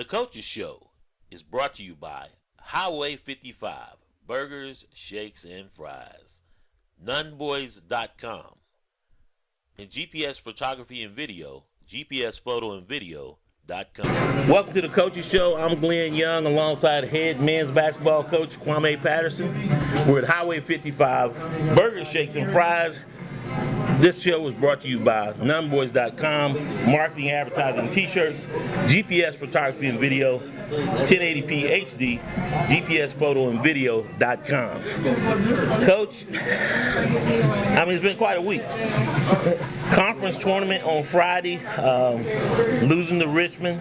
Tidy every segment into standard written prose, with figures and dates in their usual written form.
The Coaches Show is brought to you by Highway 55, Burgers, Shakes, and Fries, Nunboys.com, and GPS Photography and Video, GPSPhotoandVideo.com. Welcome to the Coaches Show. I'm Glenn Young alongside head men's basketball coach Quame Patterson. We're at Highway 55, Burgers, Shakes, and Fries. This show is brought to you by Nunboys.com, marketing, advertising, t-shirts, GPS Photography and Video, 1080p HD, GPSPhotoandVideo.com. Coach, it's been quite a week. Conference tournament on Friday, losing to Richmond.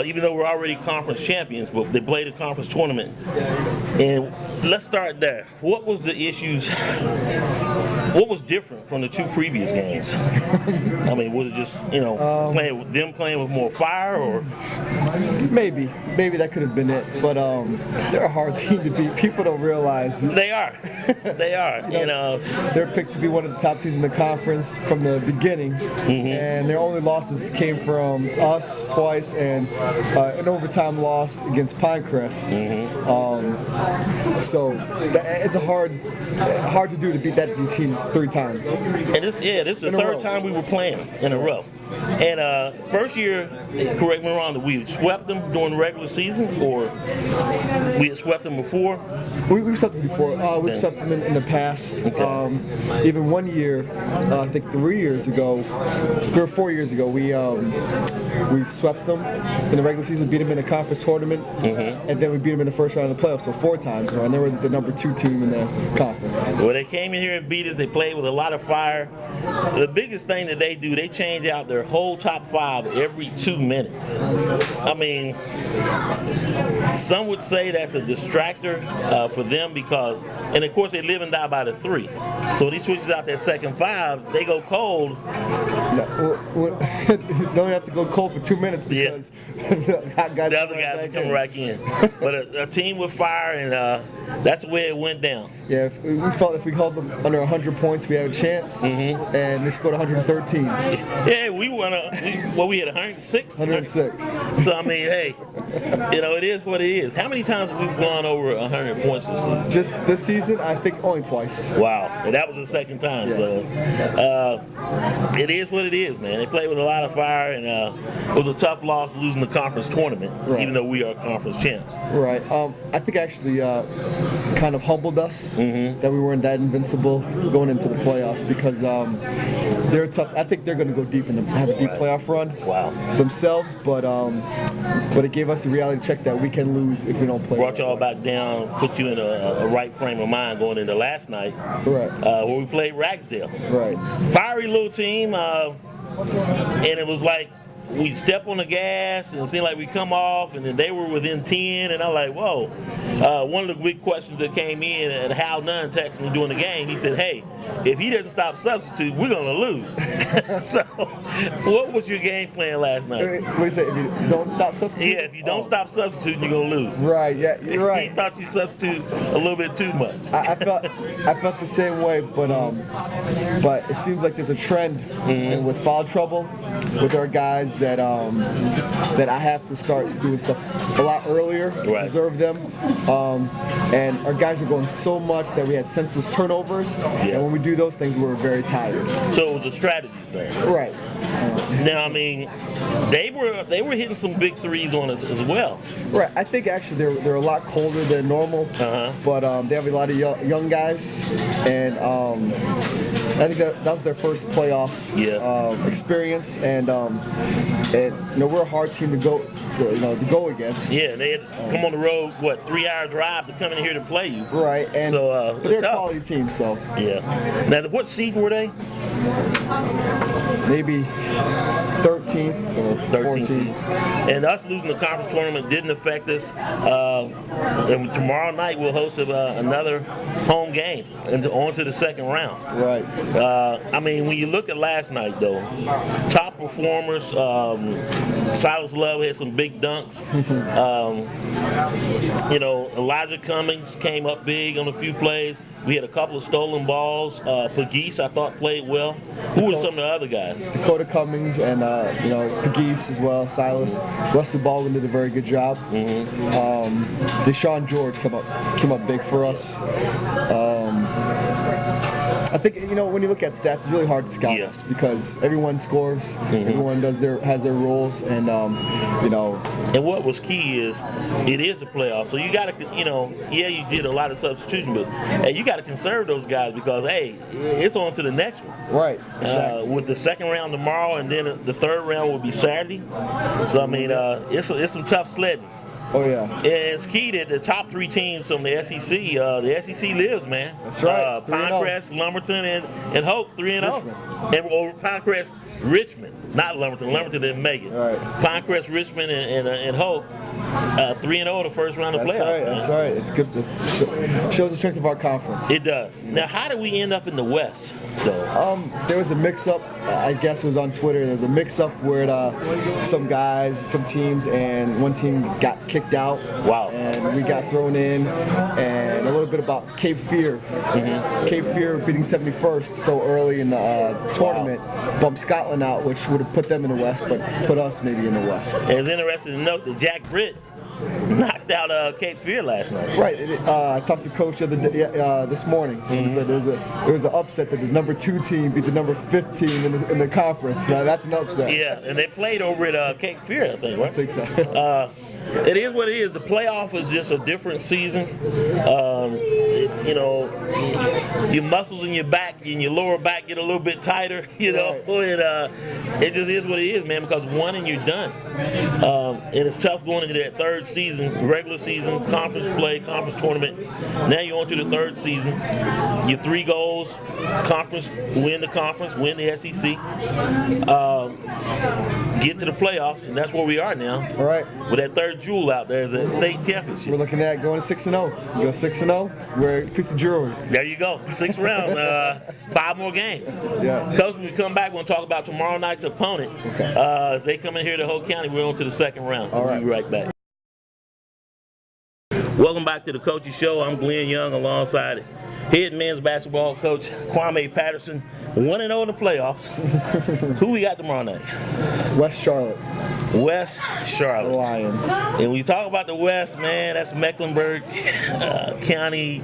Even though we're already conference champions, but they played a conference tournament. And let's start there. What was the issues? What was different from the two previous games? Was it just playing with more fire, or maybe that could have been it? But they're a hard team to beat. People don't realize they are. They're picked to be one of the top teams in the conference from the beginning, and their only losses came from us twice and an overtime loss against Pinecrest. So it's hard to do to beat that team 3 times. And this is the third time we were playing in a row. And first year, correct me if I'm wrong, we swept them during the regular season, or we had swept them before? We've swept them before. We've swept them in the past. Okay. Even one year, I think 3 or 4 years ago, we swept them in the regular season, beat them in the conference tournament, and then we beat them in the first round of the playoffs. So 4 times, and they were the number 2 team in the conference. Well, they came in here and beat us. They played with a lot of fire. The biggest thing that they do, they change out their whole top 5 every 2 minutes. Some would say that's a distractor for them because, and of course they live and die by the 3. So when he switches out that second 5, they go cold. They only have to go cold for 2 minutes because the other guys will come right in. But a team with fire, and that's the way it went down. Yeah, we felt if we held them under 100 points, we had a chance, and they scored 113. Yeah, we had 106? 106. So, hey, it is what it is. How many times have we gone over 100 points this season? Just this season, I think only twice. Wow, and that was the second time. Yes. So, it is what it is, man. They played with a lot of fire, and it was a tough loss losing the conference tournament, even though we are conference champs. Right. I think actually kind of humbled us that we weren't that invincible going into the playoffs because they're tough. I think they're going to go deep and have a deep playoff run themselves, but it gave us the reality check that we can lose if we don't play. Brought y'all back down, put you in a right frame of mind going into last night, where we played Ragsdale. Right. Fiery little team, and it was like we step on the gas and it seemed like we come off, and then they were within 10, and I'm like, whoa. One of the big questions that came in, and Hal Nunn texted me during the game, he said, hey, if he doesn't stop substitute, we're going to lose. So, what was your game plan last night? What do you say, if you don't stop substituting? Yeah, if you don't stop substituting, you're going to lose. Right, yeah, you're right. He thought you substituted a little bit too much. I felt the same way, but it seems like there's a trend with foul trouble with our guys that I have to start doing stuff a lot earlier to preserve them. And our guys were going so much that we had senseless turnovers, and when we do those things, we were very tired. So it was a strategy thing. Right. Now, they were hitting some big threes on us as well. Right. I think actually they're a lot colder than normal, but they have a lot of young guys, and I think that was their first playoff experience, and we're a hard team to go against. Yeah, they had to come on the road, 3-hour drive to come in here to play you. Right, and so they're tough. a quality team, so. Yeah. Now, what seed were they? Maybe 13th or 14th. And us losing the conference tournament didn't affect us. And tomorrow night we'll host another home game and on to the second round. Right. When you look at last night, though, top performers, Silas Love had some big dunks. Elijah Cummings came up big on a few plays. We had a couple of stolen balls. Pegues, I thought, played well. Who were some of the other guys? Dakota Cummings and Pegues as well. Silas. Russell Baldwin did a very good job. Deshaun George came up big for us. I think when you look at stats, it's really hard to scout us because everyone scores, everyone has their roles, and And what was key is it is a playoff, so you got to you did a lot of substitution, but you got to conserve those guys because it's on to the next one. Right. Exactly. With the second round tomorrow, and then the third round will be Saturday. So I mean, it's some tough sledding. Oh yeah. And it's key that the top 3 teams from the SEC, the SEC lives, man. That's right. Pinecrest, Lumberton, and Hope 3-0. And Pinecrest, Richmond, not Lumberton. Lumberton didn't make it. Right. Pinecrest, Richmond, and Hope 3-0 the first round of playoffs. That's right. It's good. This shows the strength of our conference. It does. Now, how did we end up in the West, though? There was a mix-up. I guess it was on Twitter. There was a mix-up where some guys, some teams, and one team got kicked out. Wow. And we got thrown in. And a little bit about Cape Fear. Cape Fear beating 71st so early in the tournament bumped Scotland out, which would have put them in the West, but put us maybe in the West. And it's interesting to note that Jack Britt knocked out Cape Fear last night. Right. I talked to Coach this morning. He said there was an upset that the number 2 team beat the number 5 team in the conference. Now that's an upset. Yeah, and they played over at Cape Fear, I think, right? I think so. It is what it is. The playoff is just a different season. Your muscles in your back and your lower back get a little bit tighter, Right. And it just is what it is, man, because one and you're done. And it's tough going into that third season, regular season, conference play, conference tournament. Now you're on to the third season. Your 3 goals, win the SEC, get to the playoffs, and that's where we are now. All right. With that third jewel out there is that state championship. We're looking at going to 6-0. You go 6-0, wear a piece of jewelry. There you go. 6th round, 5 more games. Yes. Coach, when we come back, we'll talk about tomorrow night's opponent. Okay. As they come in here to Hope County, we're on to the second round. So we'll be right back. Welcome back to the Coachy Show. I'm Glenn Young alongside head men's basketball coach Quame Patterson. 1-0 in the playoffs. Who we got tomorrow night? West Charlotte. West Charlotte. Lions. And when you talk about the West, man, that's Mecklenburg County.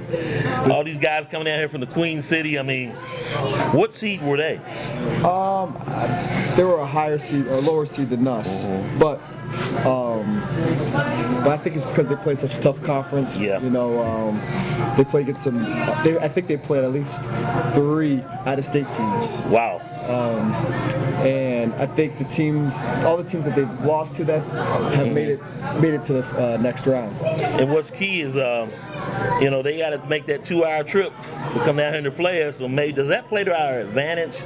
All these guys coming down here from the Queen City. I mean, what seed were they? They were a higher seed or lower seed than us, but I think it's because they played such a tough conference. Yeah. They play against some. I think they played at least 3 out-of-state teams. Wow. And I think all the teams that they've lost to that have made it to the next round. And what's key is, they got to make that 2-hour trip to come down here to play us. So maybe does that play to our advantage,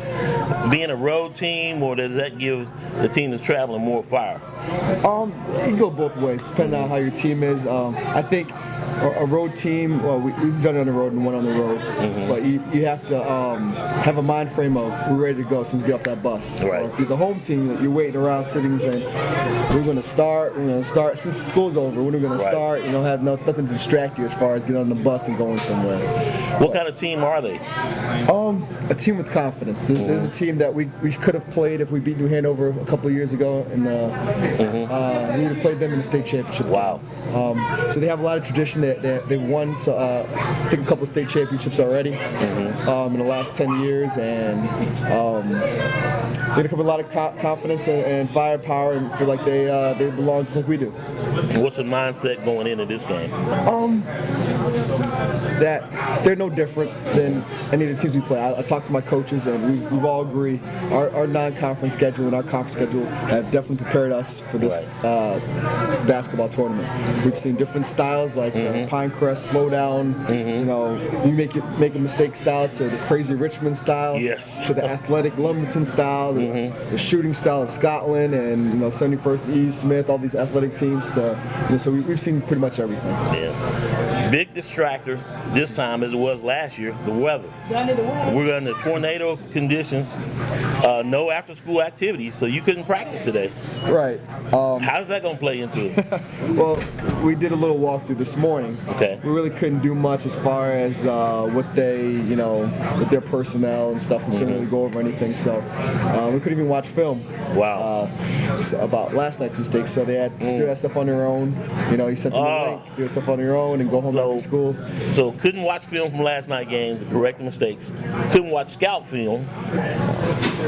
being a road team, or does that give the team that's traveling more fire? It can go both ways, depending on how your team is. I think a road team, well, we've done it on the road and one on the road, but you have to have a mind frame of we're ready to go as soon as we get off that bus. Right. Or if you're the home team, you're waiting around sitting saying, we're going to start, since school's over, when are we going to start? Have nothing to distract you as far as getting on the bus and going somewhere. What kind of team are they? A team with confidence. There's a team that we could have played if we beat New Hanover a couple of years ago, and we would have played them in the state championship. Wow. So they have a lot of tradition. They've won, I think, a couple of state championships already in the last 10 years, and they come with a lot of confidence and firepower, and feel like they belong just like we do. What's the mindset going into this game? That they're no different than any of the teams we play. I talked to my coaches, and we've all agreed our non-conference schedule and our conference schedule have definitely prepared us for this basketball tournament. We've seen different styles like Pinecrest slow down, you make a mistake style, to the crazy Richmond style, yes, to the athletic Lumberton style, the shooting style of Scotland and 71st East, Smith, all these athletic teams. So we've seen pretty much everything. Yeah. Big distractor this time, as it was last year, the weather. We're under tornado conditions, no after-school activities, so you couldn't practice today. Right. How's that going to play into it? Well, we did a little walkthrough this morning. Okay. We really couldn't do much as far as what they, with their personnel and stuff. We couldn't really go over anything, so we couldn't even watch film. Wow. About last night's mistakes. So they had to do that stuff on their own. He sent them a link, do that stuff on their own, and go home after school. So couldn't watch film from last night's games to correct the mistakes. Couldn't watch scout film.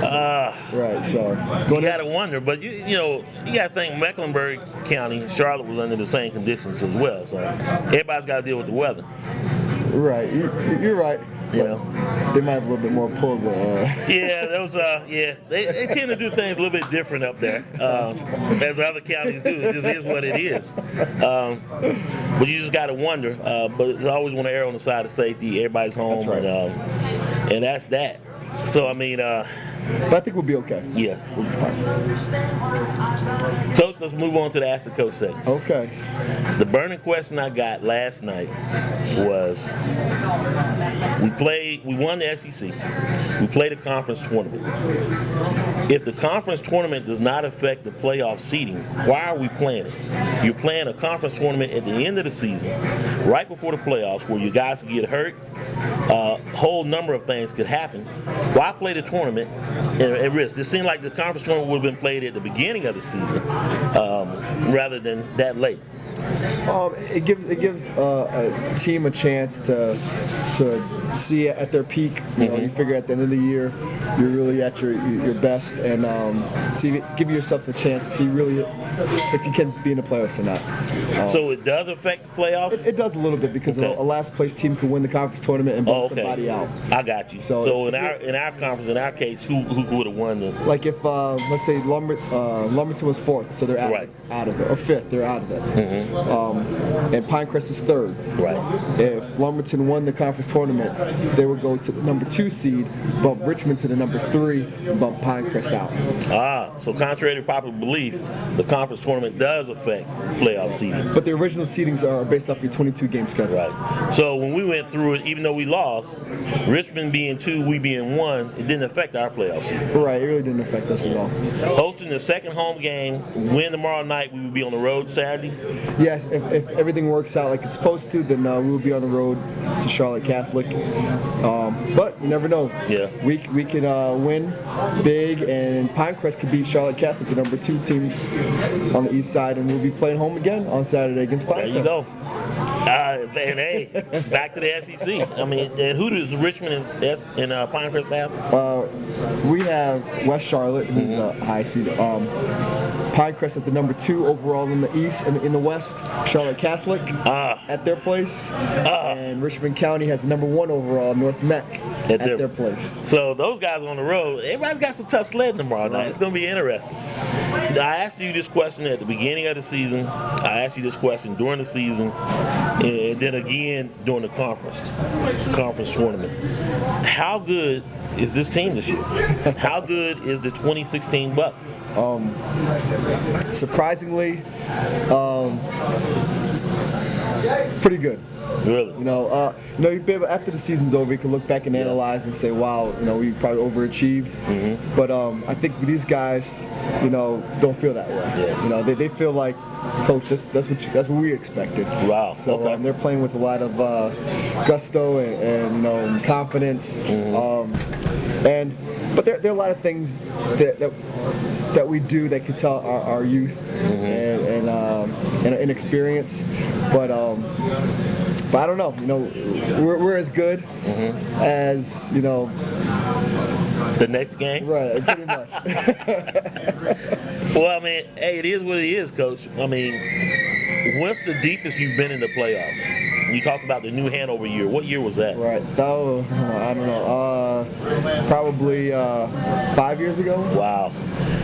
Right. So you got to wonder, but you got to think Mecklenburg County, Charlotte was under the same conditions as well. So everybody's got to deal with the weather. Right. You're right. They might have a little bit more pull. Yeah, those. They tend to do things a little bit different up there, as other counties do. It just is what it is. But you just got to wonder. But you always want to err on the side of safety. Everybody's home, That's right. And that's that. So I mean. But I think we'll be okay. Yeah. We'll be fine. Coach, let's move on to the Ask the Coach segment. Okay. The burning question I got last night was, we won the SEC. We played a conference tournament. If the conference tournament does not affect the playoff seeding, why are we playing it? You're playing a conference tournament at the end of the season, right before the playoffs, where you guys could get hurt. A whole number of things could happen. Why play the tournament at risk? It seemed like the conference tournament would have been played at the beginning of the season rather than that late. It gives a team a chance to see it at their peak. You figure at the end of the year you're really at your best, and give yourself a chance to see really if you can be in the playoffs or not. So it does affect the playoffs? It does a little bit because a last place team could win the conference tournament and bump somebody out. I got you. So in our conference, in our case, who would have won the? Like if let's say Lumberton was fourth, so they're out of it, or fifth, they're out of it. And Pinecrest is third. Right. If Lumberton won the conference tournament, they would go to the number 2 seed, bump Richmond to the number 3, and bump Pinecrest out. So contrary to popular belief, the conference tournament does affect playoff seeding. But the original seedings are based off your 22-game schedule. Right. So when we went through it, even though we lost, Richmond being 2, we being 1, it didn't affect our playoff seeding. Right. It really didn't affect us at all. Hosting the second home game, win tomorrow night, we will be on the road Saturday. Yes, if everything works out like it's supposed to, then we will be on the road to Charlotte Catholic. But you never know. Yeah. We can win big, and Pinecrest could beat Charlotte Catholic, the number 2 team on the east side, and we'll be playing home again on Saturday against Pinecrest. There you go. And hey, back to the SEC. I mean, and who does Richmond and Pinecrest have? We have West Charlotte, who's a high seed. Pinecrest at the number 2 overall in the East, and in the West, Charlotte Catholic at their place, and Richmond County has the number 1 overall, North Mech, at their place. So those guys on the road, everybody's got some tough sledding tomorrow night. It's going to be interesting. I asked you this question at the beginning of the season. I asked you this question during the season, and then again during the conference tournament. How good is this team this year? How good is the 2016 Bucks? Surprisingly, pretty good. Really? You'd be able, after the season's over, you can look back and analyze and say, wow, we probably overachieved. But I think these guys, don't feel that way. Yeah. They feel like, Coach, that's what we expected. Wow. So they're playing with a lot of gusto and confidence. But there are a lot of things that we do that could tell our youth and inexperience. But I don't know. We're as good as the next game. Right, pretty much. Well, I mean, hey, it is what it is, Coach. I mean, what's the deepest you've been in the playoffs? You talked about the New Hanover year. What year was that? Right. That was, I don't know. Probably 5 years ago. Wow.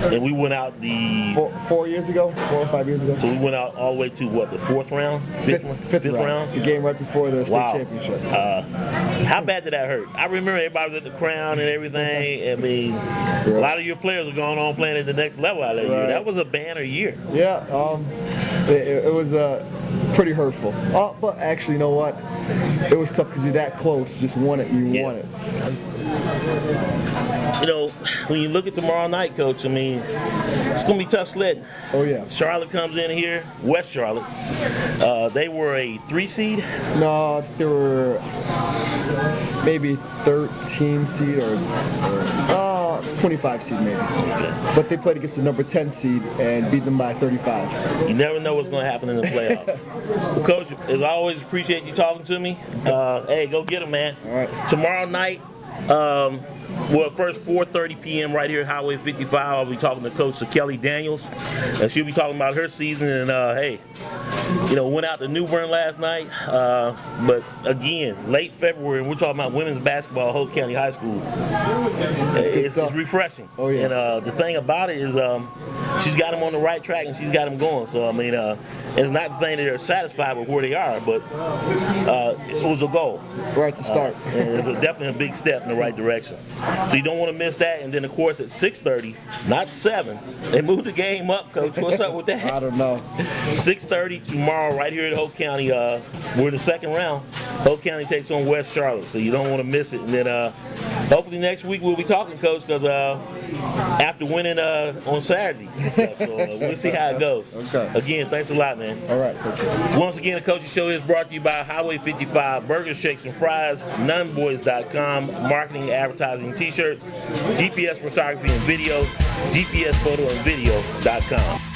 And we went out the 4 years ago, 4 or 5 years ago. so we went out all the way to what, the fourth round, Fifth round. The game right before the state championship. How bad did that hurt? I remember everybody was at the Crown and everything. I mean, a lot of your players are going on playing at the next level out of that year. That was a banner year. Yeah, it was pretty hurtful. But actually, you know what? It was tough because you're that close. Just won it, you won it. You know, when you look at tomorrow night, Coach, I mean, it's going to be tough sledding. Oh, yeah. Charlotte comes in here, West Charlotte. They were a 3 seed. No, I think they were maybe 13 seed or 25 seed maybe. Okay. But they played against the number 10 seed and beat them by 35. You never know what's going to happen in the playoffs. Well, Coach, as always, appreciate you talking to me. Hey, go get them, man. All right. Tomorrow night, first 4:30 p.m. right here at Highway 55. I'll be talking to Coach Kelly Daniels, and she'll be talking about her season. And hey, you know, went out to New Bern last night, but again, late February, and we're talking about women's basketball at Hope County High School. It's refreshing. Oh yeah. And the thing about it is, she's got them on the right track and she's got them going. So I mean, it's not the thing that they're satisfied with where they are, but it was a goal. Right to start. And it's definitely a big step in the right direction. So you don't want to miss that. And then of course at 6:30, not 7, they moved the game up, Coach. What's up with that? I don't know. 6:30 tomorrow, right here at Hope County. We're in the second round. Hope County takes on West Charlotte, so you don't want to miss it. And then hopefully next week we'll be talking, Coach, because after winning on Saturday and stuff, so we'll see how it goes. Okay. Again, thanks a lot, man. All right, Coach. Once again, the Coach's Show is brought to you by Highway 55, Burgers, Shakes, and Fries, nunboys.com, marketing, advertising, t-shirts, GPS photography and video, GPS photo and video.com.